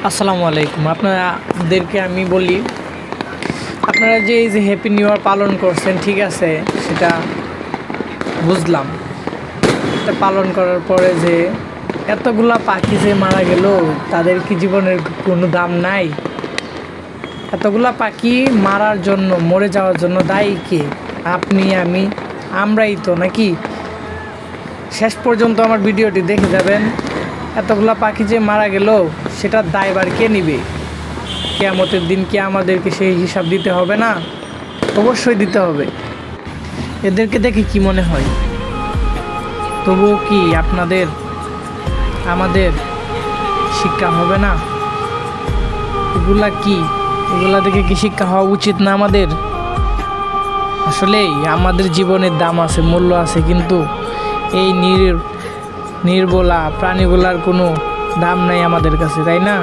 আসসালামু আলাইকুম। আপনাদেরকে আমি বলি, আপনারা যে এই যে হ্যাপি নিউ ইয়ার পালন করছেন, ঠিক আছে, সেটা বুঝলাম। এটা পালন করার পরে যে এতগুলা পাখি যে মারা গেল, তাদের কি জীবনের কোনো দাম নাই? এতগুলা পাখি মারার জন্য, মরে যাওয়ার জন্য দায়ী কে? আপনি, আমি, আমরাই তো, নাকি? শেষ পর্যন্ত আমার ভিডিওটি দেখে যাবেন। এতগুলা পাখি যে মারা গেল, সেটার দায়ভার কে নিবে? কিয়ামতের দিন কি আমাদেরকে সেই হিসাব দিতে হবে না? অবশ্যই দিতে হবে। এদেরকে দেখে কি মনে হয়? তবুও কি আমাদের শিক্ষা হবে না? এগুলা দেখে কি শিক্ষা হওয়া উচিত না আমাদের? আসলেই আমাদের জীবনের দাম আছে, মূল্য আছে, কিন্তু এই নির্বলা প্রাণীগুলার কোনো দাম নাই আমাদের কাছে, তাই না?